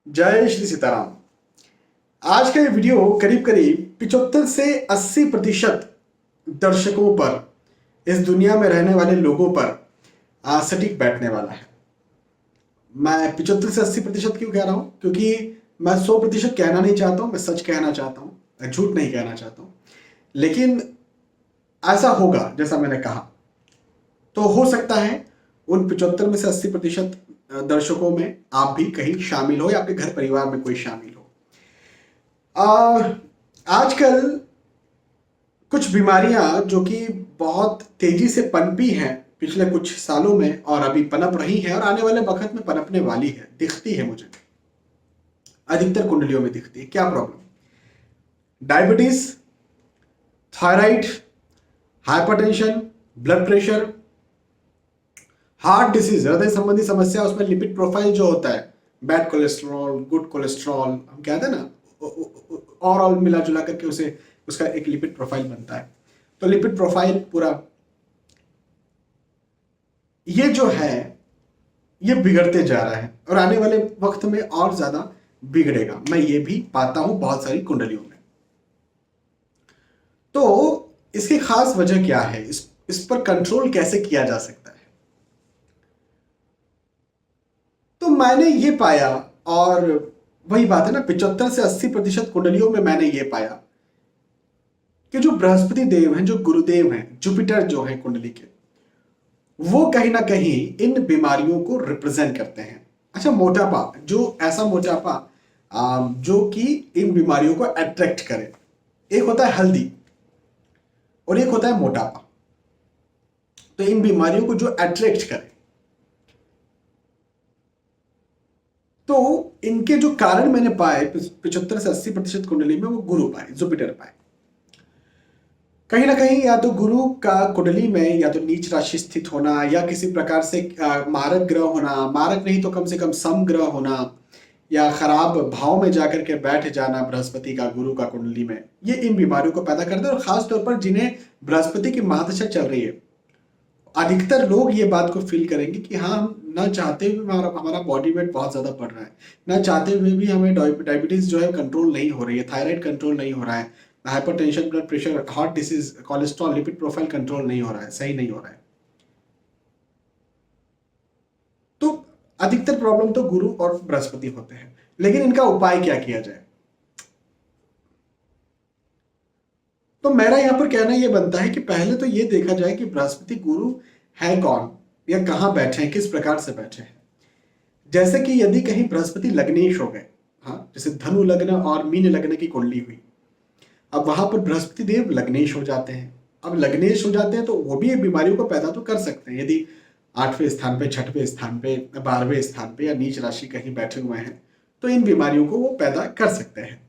जय श्री सीताराम। आज का ये वीडियो करीब करीब 75 से 80% दर्शकों पर, इस दुनिया में रहने वाले लोगों पर सटीक बैठने वाला है। मैं 75 से 80% क्यों कह रहा हूं? क्योंकि मैं 100% कहना नहीं चाहता हूं, मैं सच कहना चाहता हूं, मैं झूठ नहीं कहना चाहता हूं। लेकिन ऐसा होगा जैसा मैंने कहा, तो हो सकता है उन 75 में से 80% दर्शकों में आप भी कहीं शामिल हो या आपके घर परिवार में कोई शामिल हो। आजकल कुछ बीमारियां जो कि बहुत तेजी से पनपी हैं पिछले कुछ सालों में और अभी पनप रही हैं और आने वाले वक्त में पनपने वाली है, दिखती है मुझे, अधिकतर कुंडलियों में दिखती है। क्या problem? Diabetes, thyroid, hypertension, blood pressure, heart disease, हृदय संबंधी समस्या, उसमें लिपिड प्रोफाइल जो होता है, बैड कोलेस्ट्रॉल, गुड कोलेस्ट्रॉल, हम कहते हैं ना, और मिला जुला करके उसे उसका एक लिपिड प्रोफाइल बनता है। तो लिपिड प्रोफाइल पूरा ये जो है ये बिगड़ते जा रहा है और आने वाले वक्त में और ज्यादा बिगड़ेगा। मैं ये भी पाता हूं बहुत सारी कुंडलियों में। तो इसकी खास वजह क्या है? इस पर कंट्रोल कैसे किया जा सकता है? तो मैंने ये पाया, और वही बात है ना, 75 से 80% कुंडलियों में मैंने ये पाया कि जो बृहस्पति देव हैं, जो गुरुदेव हैं, जुपिटर जो है कुंडली के, वो कहीं ना कहीं इन बीमारियों को रिप्रेजेंट करते हैं। अच्छा, मोटापा, जो ऐसा मोटापा जो कि इन बीमारियों को अट्रैक्ट करे। एक होता है हल्दी और एक होता है मोटापा। तो इन बीमारियों को जो अट्रैक्ट करे, तो इनके जो कारण मैंने पाए 75 से 80% कुंडली में, वो गुरु पाए, जुपिटर पाए। कहीं ना कहीं या तो गुरु का कुंडली में या तो नीच राशि स्थित होना या किसी प्रकार से मारक ग्रह होना, मारक नहीं तो कम से कम सम ग्रह होना, या खराब भाव में जाकर के बैठ जाना बृहस्पति का, गुरु का कुंडली में, ये इन बीमारियों को पैदा करते हैं। और खास तौर पर जिन्हें बृहस्पति की महादशा चल रही है, अधिकतर लोग ये बात को फील करेंगे कि हाँ, हम ना चाहते हुए हमारा हमारा बॉडी वेट बहुत ज्यादा बढ़ रहा है, ना चाहते हुए भी हमें डायबिटीज जो है कंट्रोल नहीं हो रही है, थायराइड कंट्रोल नहीं हो रहा है, hypertension, blood pressure, heart disease, cholesterol, lipid profile control नहीं हो रहा है, सही नहीं हो रहा है। तो अधिकतर प्रॉब्लम तो गुरु और बृहस्पति होते हैं। लेकिन इनका उपाय क्या किया जाए? तो मेरा यहां पर कहना यह बनता है कि पहले तो यह देखा जाए कि बृहस्पति गुरु है कौन, या कहां बैठे हैं, किस प्रकार से बैठे हैं। जैसे कि यदि कहीं बृहस्पति लग्नेश हो गए, हाँ, जैसे धनु लग्न और मीन लग्न की कुंडली हुई, अब वहां पर बृहस्पति देव लग्नेश हो जाते हैं। अब लग्नेश हो जाते हैं तो वो भी बीमारियों को पैदा तो कर सकते हैं, यदि 8वें स्थान पे, 6वें स्थान पे, 12वें स्थान पे या नीच राशि कहीं बैठे हुए हैं, तो इन बीमारियों को वो पैदा कर सकते हैं।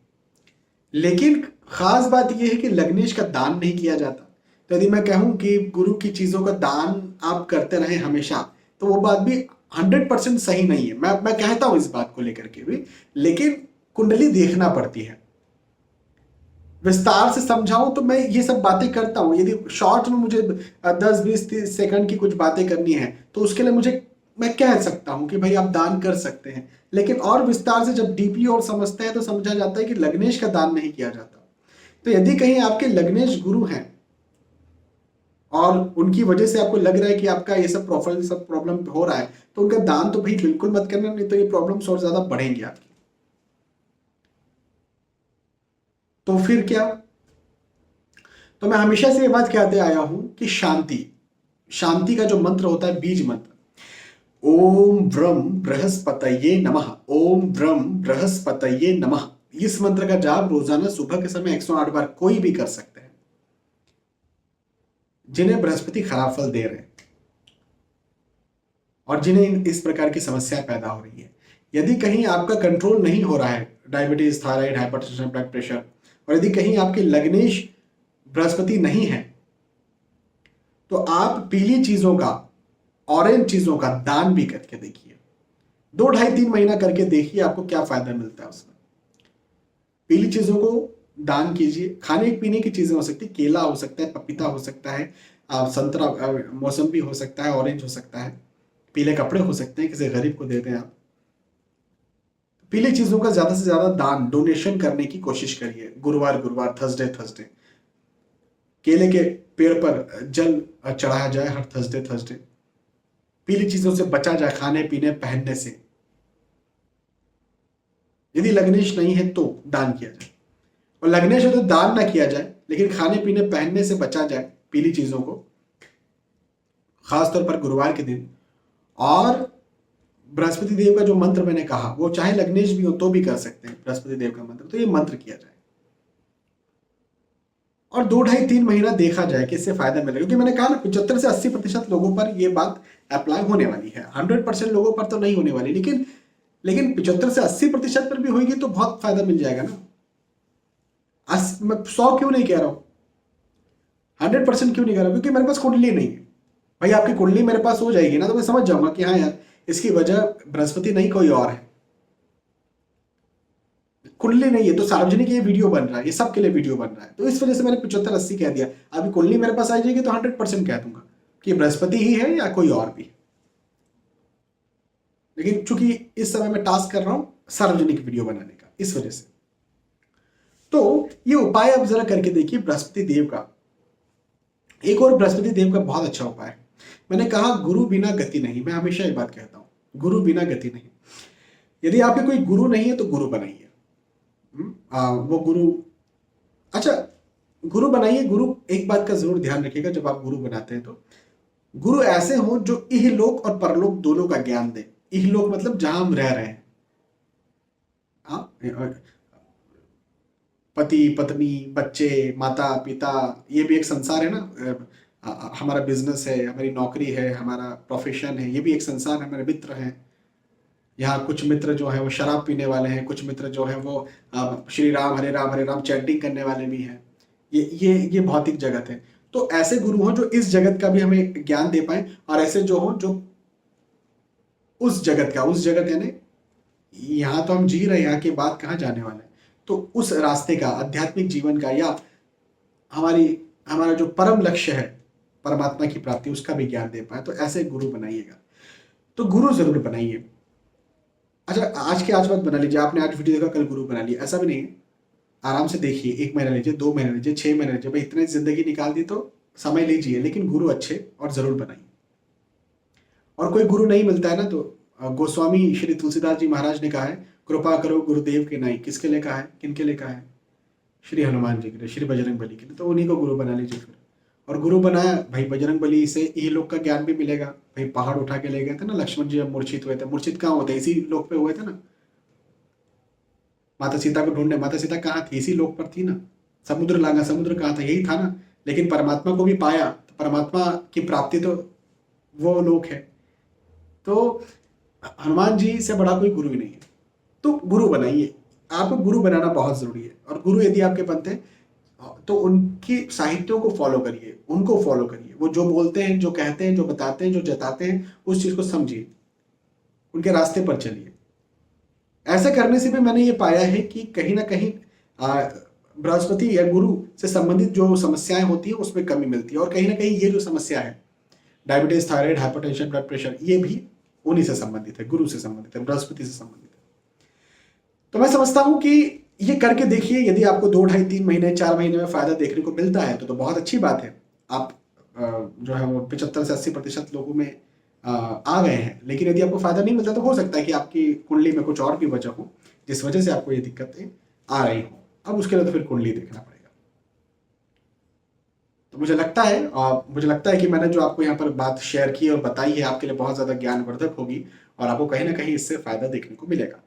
लेकिन खास बात यह है कि लग्नेश का दान नहीं किया जाता। तो यदि मैं कहूं कि गुरु की चीजों का दान आप करते रहें हमेशा, तो वो बात भी 100% सही नहीं है। मैं कहता हूं इस बात को लेकर के भी, लेकिन कुंडली देखना पड़ती है। विस्तार से समझाऊं तो मैं ये सब बातें करता हूं, यदि शॉर्ट में मुझे 10-20-30 सेकंड की कुछ बातें करनी है तो उसके लिए मैं कह सकता हूं कि भाई आप दान कर सकते हैं। लेकिन और विस्तार से जब डीपली और समझते हैं तो समझा जाता है कि लग्नेश का दान नहीं किया जाता। तो यदि कहीं आपके लग्नेश गुरु हैं और उनकी वजह से आपको लग रहा है कि आपका ये सब प्रोफाइल, सब प्रॉब्लम हो रहा है, तो उनका दान तो भाई बिल्कुल मत करना, नहीं तो ये प्रॉब्लम्स और ज्यादा बढ़ेंगी आपकी। तो फिर क्या? तो मैं हमेशा से ये बात कहते आया हूं कि शांति, शांति का जो मंत्र होता है, बीज मंत्र, ओम व्रम बृहस्पतये नमः, ओम व्रम बृहस्पतये नमः, इस मंत्र का जाप रोजाना सुबह के समय 108 बार कोई भी कर सकते हैं जिन्हें बृहस्पति खराब फल दे रहे हैं और जिन्हें इस प्रकार की समस्या पैदा हो रही है। यदि कहीं आपका कंट्रोल नहीं हो रहा है, diabetes, thyroid, hypertension, blood pressure, और यदि कहीं आपके लग्नेश बृहस्पति नहीं है, तो आप पीली चीजों का, ऑरेंज चीजों का दान भी करके देखिए। 2 ढाई 3 महीना करके देखिए आपको क्या फायदा मिलता है उसमें। पीली चीजों को दान कीजिए। खाने पीने की चीजें हो सकती है, केला हो सकता है, पपीता हो सकता है, संतरा, मौसम्बी हो सकता है, ऑरेंज हो सकता है, पीले कपड़े हो सकते हैं, किसी गरीब को दे दें आप। पीली चीजों का ज्यादा से ज्यादा दान, डोनेशन करने की कोशिश करिए। गुरुवार गुरुवार, थर्सडे थर्सडे, केले के पेड़ पर जल चढ़ाया जाए हर थर्सडे थर्सडे। पीली चीजों से बचा जाए, खाने पीने पहनने से। यदि लग्नेश नहीं है तो दान किया जाए, और लग्नेश है तो दान ना किया जाए, लेकिन खाने पीने पहनने से बचा जाए पीली चीजों को, खासतौर पर गुरुवार के दिन। और बृहस्पति देव का जो मंत्र मैंने कहा, वो चाहे लग्नेश भी हो तो भी कर सकते हैं बृहस्पति देव का मंत्र, तो ये मंत्र किया जाए। और 2 ढाई 3 महीना देखा जाए कि इससे फायदा मिलेगा, क्योंकि मैंने कहा ना 75 से 80% लोगों पर ये बात अप्लाई होने वाली है। 100% लोगों पर तो नहीं होने वाली, लेकिन 75 से 80% पर भी होगी तो बहुत फायदा मिल जाएगा ना। मैं 100 क्यों नहीं कह रहा हूं, 100% क्यों नहीं कह रहा, क्योंकि मेरे पास कुंडली नहीं है। भाई आपकी कुंडली मेरे पास हो जाएगी ना, तो मैं समझ जाऊंगा कि हाँ यार इसकी वजह बृहस्पति नहीं कोई और है। कुंडली नहीं है तो सार्वजनिक ये वीडियो बन रहा है, ये सबके लिए वीडियो बन रहा है, तो इस वजह से मैंने 75-80 कह दिया। अभी कुंडली मेरे पास आ जाएगी तो 100% कह दूंगा कि बृहस्पति ही है या कोई और भी। लेकिन चूंकि इस समय मैं टास्क कर रहा हूं सार्वजनिक वीडियो बनाने का, इस वजह से। तो ये उपाय आप जरा करके देखिए बृहस्पति देव का। एक और बृहस्पति देव का बहुत अच्छा उपाय है, मैंने कहा गुरु बिना गति नहीं। मैं हमेशा ये बात कहता हूं, गुरु बिना गति नहीं। यदि आपके कोई गुरु नहीं है तो गुरु बनाइए। वो गुरु, अच्छा गुरु बनाइए। गुरु एक बात का जरूर ध्यान रखिएगा जब आप गुरु बनाते हैं तो गुरु ऐसे हो जो इहलोक और परलोक दोनों का ज्ञान दे। इहलोक मतलब जहां हम रह रहे हैं, पति पत्नी बच्चे माता पिता, ये भी एक संसार है ना। हमारा बिजनेस है, हमारी नौकरी है, हमारा प्रोफेशन है, ये भी एक संसार है। हमारे मित्र हैं, यहाँ कुछ मित्र जो है वो शराब पीने वाले हैं, कुछ मित्र जो है वो श्री राम हरे राम चैंटिंग करने वाले भी हैं। ये भौतिक जगत है। तो ऐसे गुरु हो जो इस जगत का भी हमें ज्ञान दे पाए, और ऐसे जो हो जो उस जगत यानी यहाँ तो हम जी रहे हैं, यहाँ के बाद कहाँ जाने वाले हैं, तो उस रास्ते का, आध्यात्मिक जीवन का, या हमारा जो परम लक्ष्य है परमात्मा की प्राप्ति, उसका भी ज्ञान दे पाए, तो ऐसे गुरु बनाइएगा। तो गुरु जरूर बनाइए। अच्छा आज के आज मत बना लीजिए, आपने आज वीडियो देखा कल गुरु बना लिया, ऐसा भी नहीं है। आराम से देखिए, 1 महीना लीजिए, 2 महीने लीजिए, 6 महीने लीजिए। भाई इतने जिंदगी निकाल दी तो समय लीजिए, लेकिन गुरु अच्छे और जरूर बनाइए। और कोई गुरु नहीं मिलता है ना, तो गोस्वामी श्री तुलसीदास जी महाराज ने कहा है, कृपा करो गुरुदेव के नाई। किसके लिए कहा है, किनके लिए कहा है? श्री हनुमान जी के लिए, श्री बजरंग बली के लिए। तो उन्हीं को गुरु बना लीजिए फिर। और गुरु बनाया भाई, बजरंग बली से ये लोग का ज्ञान भी मिलेगा। भाई पहाड़ उठा के ले गए थे ना लक्ष्मण जी, जब मूर्छित हुए थे। मूर्छित कहाँ होते, इसी लोक पे हुए थे ना। माता सीता को ढूंढने, माता सीता कहाँ थी, इसी लोक पर थी ना। समुद्र लांगा, समुद्र कहाँ था, यही था ना। लेकिन परमात्मा को भी पाया, तो परमात्मा की प्राप्ति तो वो लोक है। तो हनुमान जी से बड़ा कोई गुरु ही नहीं है। तो गुरु बनाइए, आपको गुरु बनाना बहुत जरूरी है। और गुरु यदि आपके बनते हैं तो उनकी साहित्यों को फॉलो करिए, उनको फॉलो करिए। वो जो बोलते हैं, जो कहते हैं, जो बताते हैं, जो जताते हैं, उस चीज को समझिए, उनके रास्ते पर चलिए। ऐसा करने से भी मैंने ये पाया है कि कहीं ना कहीं बृहस्पति या गुरु से संबंधित जो समस्याएं होती है उसमें कमी मिलती है। और कहीं ना कहीं ये जो समस्या है, diabetes, thyroid, hypertension, blood pressure, ये भी उन्हीं से संबंधित है, गुरु से संबंधित है, बृहस्पति से संबंधित है। तो मैं समझता हूं कि ये करके देखिए। यदि आपको 2 ढाई 3 महीने 4 महीने में फायदा देखने को मिलता है तो बहुत अच्छी बात है। आप जो है वो 75 से 80% लोगों में आ गए हैं। लेकिन यदि आपको फायदा नहीं मिलता तो हो सकता है कि आपकी कुंडली में कुछ और भी वजह हो जिस वजह से आपको ये दिक्कतें आ रही हो। अब उसके लिए तो फिर कुंडली देखना पड़ेगा। तो मुझे लगता है कि मैंने जो आपको यहाँ पर बात शेयर की और बताई है आपके लिए बहुत ज्यादा ज्ञानवर्धक होगी, और आपको कहीं ना कहीं इससे फायदा देखने को मिलेगा।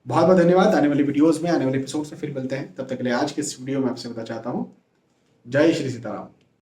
बहुत बहुत धन्यवाद। आने वाली वीडियोस में, आने वाले एपिसोड से फिर मिलते हैं। तब तक के लिए आज के इस वीडियो में आपसे बताना चाहता हूँ, जय श्री सीताराम।